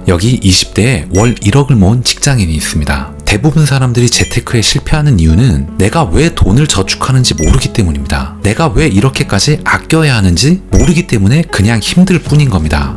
여기 20대에 월 1억을 모은 직장인이 있습니다. 대부분 사람들이 재테크에 실패하는 이유는 내가 왜 돈을 저축하는지 모르기 때문입니다. 내가 왜 이렇게까지 아껴야 하는지 모르기 때문에 그냥 힘들 뿐인 겁니다.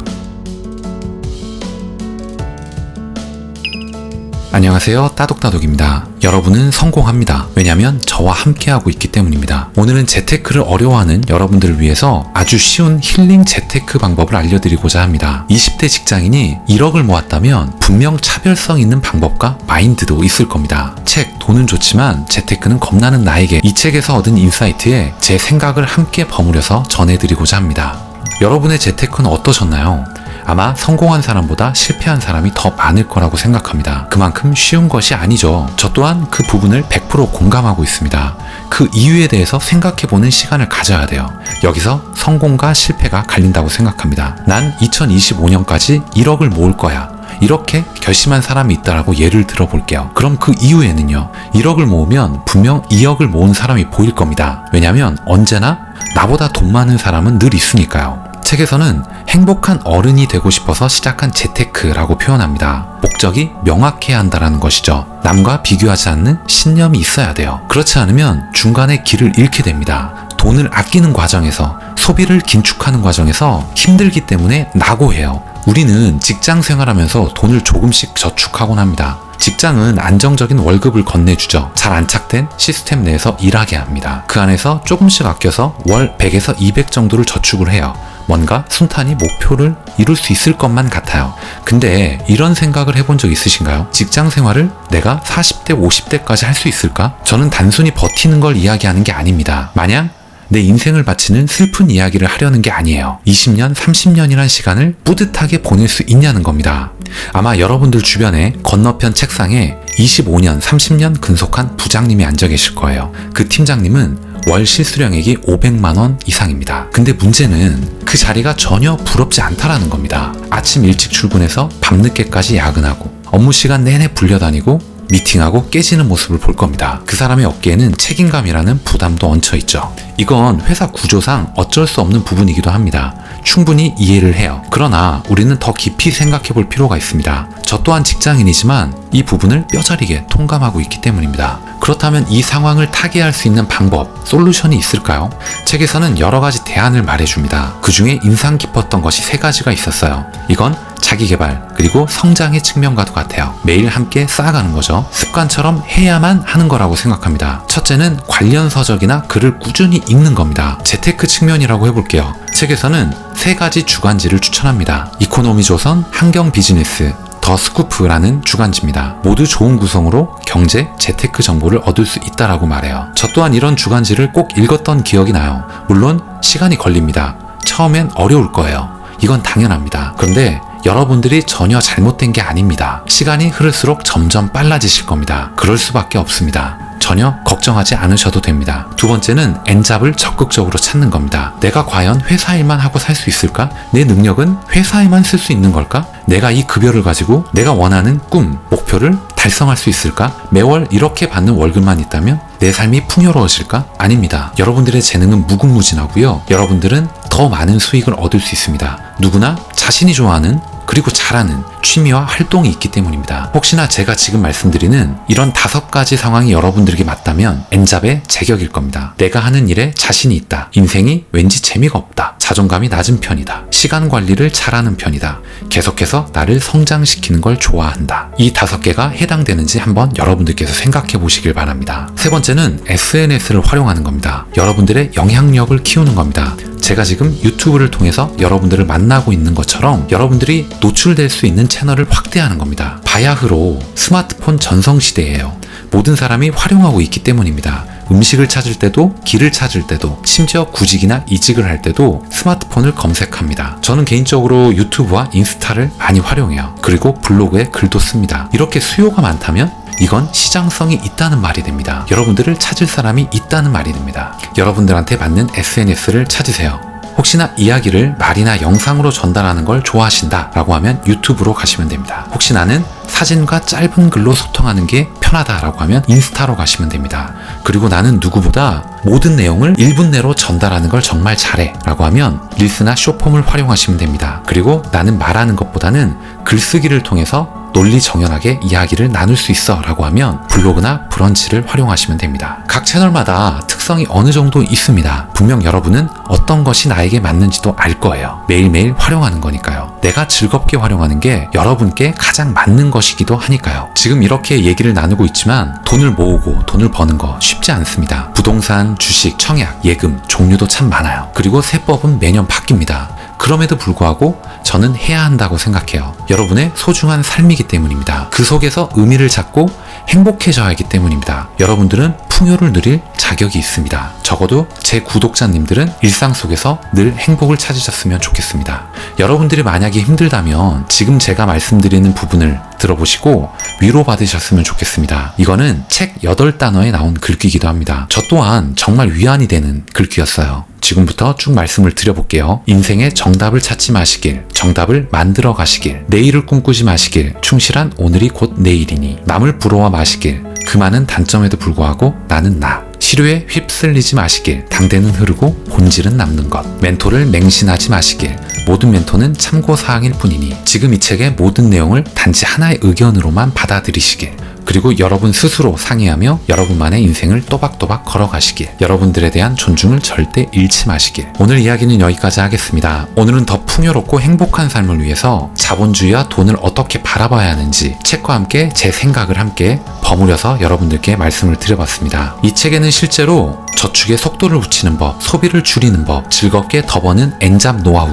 안녕하세요, 따독따독입니다. 여러분은 성공합니다. 왜냐면 저와 함께하고 있기 때문입니다. 오늘은 재테크를 어려워하는 여러분들을 위해서 아주 쉬운 힐링 재테크 방법을 알려드리고자 합니다. 20대 직장인이 1억을 모았다면 분명 차별성 있는 방법과 마인드도 있을 겁니다. 책 돈은 좋지만 재테크는 겁나는 나에게, 이 책에서 얻은 인사이트에 제 생각을 함께 버무려서 전해드리고자 합니다. 여러분의 재테크는 어떠셨나요? 아마 성공한 사람보다 실패한 사람이 더 많을 거라고 생각합니다. 그만큼 쉬운 것이 아니죠. 저 또한 그 부분을 100% 공감하고 있습니다. 그 이유에 대해서 생각해보는 시간을 가져야 돼요. 여기서 성공과 실패가 갈린다고 생각합니다. 난 2025년까지 1억을 모을 거야, 이렇게 결심한 사람이 있다라고 예를 들어볼게요. 그럼 그 이후에는요, 1억을 모으면 분명 2억을 모은 사람이 보일 겁니다. 왜냐면 언제나 나보다 돈 많은 사람은 늘 있으니까요. 책에서는 행복한 어른이 되고 싶어서 시작한 재테크라고 표현합니다. 목적이 명확해야 한다는 것이죠. 남과 비교하지 않는 신념이 있어야 돼요. 그렇지 않으면 중간에 길을 잃게 됩니다. 돈을 아끼는 과정에서, 소비를 긴축하는 과정에서 힘들기 때문에 낙오해요. 우리는 직장 생활하면서 돈을 조금씩 저축하곤 합니다. 직장은 안정적인 월급을 건네주죠. 잘 안착된 시스템 내에서 일하게 합니다. 그 안에서 조금씩 아껴서 월 100에서 200 정도를 저축을 해요. 뭔가 순탄히 목표를 이룰 수 있을 것만 같아요. 근데 이런 생각을 해본 적 있으신가요? 직장 생활을 내가 40대, 50대까지 할 수 있을까? 저는 단순히 버티는 걸 이야기하는 게 아닙니다. 마냥 내 인생을 바치는 슬픈 이야기를 하려는 게 아니에요. 20년, 30년이란 시간을 뿌듯하게 보낼 수 있냐는 겁니다. 아마 여러분들 주변에 건너편 책상에 25년, 30년 근속한 부장님이 앉아 계실 거예요. 그 팀장님은 월 실수령액이 500만 원 이상입니다. 근데 문제는 그 자리가 전혀 부럽지 않다라는 겁니다. 아침 일찍 출근해서 밤늦게까지 야근하고 업무 시간 내내 불려다니고 미팅하고 깨지는 모습을 볼 겁니다. 그 사람의 어깨에는 책임감이라는 부담도 얹혀있죠. 이건 회사 구조상 어쩔 수 없는 부분이기도 합니다. 충분히 이해를 해요. 그러나 우리는 더 깊이 생각해 볼 필요가 있습니다. 저 또한 직장인이지만 이 부분을 뼈저리게 통감하고 있기 때문입니다. 그렇다면 이 상황을 타개할 수 있는 방법, 솔루션이 있을까요? 책에서는 여러 가지 대안을 말해줍니다. 그 중에 인상 깊었던 것이 3가지가 있었어요. 이건 자기개발, 그리고 성장의 측면과도 같아요. 매일 함께 쌓아가는 거죠. 습관처럼 해야만 하는 거라고 생각합니다. 첫째는 관련 서적이나 글을 꾸준히 읽는 겁니다. 재테크 측면이라고 해볼게요. 책에서는 3가지 주간지를 추천합니다. 이코노미조선, 한경비즈니스, 더 스쿠프라는 주간지입니다. 모두 좋은 구성으로 경제, 재테크 정보를 얻을 수 있다라고 말해요. 저 또한 이런 주간지를 꼭 읽었던 기억이 나요. 물론 시간이 걸립니다. 처음엔 어려울 거예요. 이건 당연합니다. 그런데 여러분들이 전혀 잘못된 게 아닙니다. 시간이 흐를수록 점점 빨라지실 겁니다. 그럴 수밖에 없습니다. 전혀 걱정하지 않으셔도 됩니다. 두 번째는 N잡을 적극적으로 찾는 겁니다. 내가 과연 회사 일만 하고 살 수 있을까? 내 능력은 회사에만 쓸 수 있는 걸까? 내가 이 급여를 가지고 내가 원하는 꿈, 목표를 달성할 수 있을까? 매월 이렇게 받는 월급만 있다면 내 삶이 풍요로워질까? 아닙니다. 여러분들의 재능은 무궁무진하고요. 여러분들은 더 많은 수익을 얻을 수 있습니다. 누구나 자신이 좋아하는, 그리고 잘하는 취미와 활동이 있기 때문입니다. 혹시나 제가 지금 말씀드리는 이런 5가지 상황이 여러분들에게 맞다면 N잡의 제격일 겁니다. 내가 하는 일에 자신이 있다. 인생이 왠지 재미가 없다. 자존감이 낮은 편이다. 시간 관리를 잘하는 편이다. 계속해서 나를 성장시키는 걸 좋아한다. 이 5개가 해당되는지 한번 여러분들께서 생각해 보시길 바랍니다. 세 번째는 SNS를 활용하는 겁니다. 여러분들의 영향력을 키우는 겁니다. 제가 지금 유튜브를 통해서 여러분들을 만나고 있는 것처럼 여러분들이 노출될 수 있는 채널을 확대하는 겁니다. 바야흐로 스마트폰 전성시대예요. 모든 사람이 활용하고 있기 때문입니다. 음식을 찾을 때도, 길을 찾을 때도, 심지어 구직이나 이직을 할 때도 스마트폰을 검색합니다. 저는 개인적으로 유튜브와 인스타를 많이 활용해요. 그리고 블로그에 글도 씁니다. 이렇게 수요가 많다면 이건 시장성이 있다는 말이 됩니다. 여러분들을 찾을 사람이 있다는 말이 됩니다. 여러분들한테 맞는 SNS를 찾으세요. 혹시나 이야기를 말이나 영상으로 전달하는 걸 좋아하신다 라고 하면 유튜브로 가시면 됩니다. 혹시 나는 사진과 짧은 글로 소통하는 게 편하다라고 하면 인스타로 가시면 됩니다. 그리고 나는 누구보다 모든 내용을 1분 내로 전달하는 걸 정말 잘해 라고 하면 릴스나 숏폼을 활용하시면 됩니다. 그리고 나는 말하는 것보다는 글쓰기를 통해서 논리정연하게 이야기를 나눌 수 있어 라고 하면 블로그나 브런치를 활용하시면 됩니다. 각 채널마다 특성이 어느 정도 있습니다. 분명 여러분은 어떤 것이 나에게 맞는지도 알 거예요. 매일매일 활용하는 거니까요. 내가 즐겁게 활용하는 게 여러분께 가장 맞는 것이기도 하니까요. 지금 이렇게 얘기를 나누고 있지만 돈을 모으고 돈을 버는 거 쉽지 않습니다. 부동산, 주식, 청약, 예금 종류도 참 많아요. 그리고 세법은 매년 바뀝니다. 그럼에도 불구하고 저는 해야 한다고 생각해요. 여러분의 소중한 삶이기 때문입니다. 그 속에서 의미를 찾고 행복해져야 하기 때문입니다. 여러분들은 풍요를 누릴 자격이 있습니다. 적어도 제 구독자님들은 일상 속에서 늘 행복을 찾으셨으면 좋겠습니다. 여러분들이 만약에 힘들다면 지금 제가 말씀드리는 부분을 들어보시고 위로받으셨으면 좋겠습니다. 이거는 책 8단어에 나온 글귀이기도 합니다. 저 또한 정말 위안이 되는 글귀였어요. 지금부터 쭉 말씀을 드려볼게요. 인생의 정답을 찾지 마시길, 정답을 만들어 가시길, 내일을 꿈꾸지 마시길, 충실한 오늘이 곧 내일이니, 남을 부러워 마시길, 그 많은 단점에도 불구하고 나는 나, 시류에 휩쓸리지 마시길, 당대는 흐르고 본질은 남는 것, 멘토를 맹신하지 마시길, 모든 멘토는 참고사항일 뿐이니, 지금 이 책의 모든 내용을 단지 하나의 의견으로만 받아들이시길, 그리고 여러분 스스로 상의하며 여러분만의 인생을 또박또박 걸어가시길, 여러분들에 대한 존중을 절대 잃지 마시길. 오늘 이야기는 여기까지 하겠습니다. 오늘은 더 풍요롭고 행복한 삶을 위해서 자본주의와 돈을 어떻게 바라봐야 하는지 책과 함께 제 생각을 함께 버무려서 여러분들께 말씀을 드려봤습니다. 이 책에는 실제로 저축에 속도를 붙이는 법, 소비를 줄이는 법, 즐겁게 더 버는 엔잡 노하우,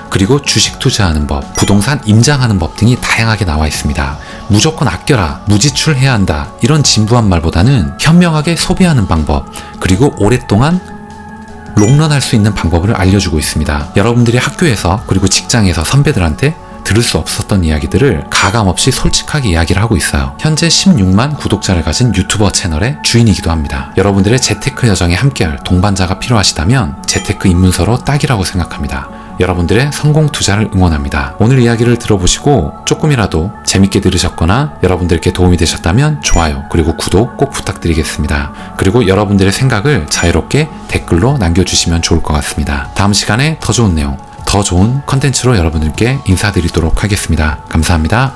그리고 주식 투자하는 법, 부동산 임장하는 법 등이 다양하게 나와 있습니다. 무조건 아껴라, 무지출해야 한다, 이런 진부한 말보다는 현명하게 소비하는 방법, 그리고 오랫동안 롱런할 수 있는 방법을 알려주고 있습니다. 여러분들이 학교에서 그리고 직장에서 선배들한테 들을 수 없었던 이야기들을 가감없이 솔직하게 이야기를 하고 있어요. 현재 16만 구독자를 가진 유튜버 채널의 주인이기도 합니다. 여러분들의 재테크 여정에 함께할 동반자가 필요하시다면 재테크 입문서로 딱이라고 생각합니다. 여러분들의 성공 투자를 응원합니다. 오늘 이야기를 들어보시고 조금이라도 재밌게 들으셨거나 여러분들께 도움이 되셨다면 좋아요 그리고 구독 꼭 부탁드리겠습니다. 그리고 여러분들의 생각을 자유롭게 댓글로 남겨주시면 좋을 것 같습니다. 다음 시간에 더 좋은 내용, 더 좋은 컨텐츠로 여러분들께 인사드리도록 하겠습니다. 감사합니다.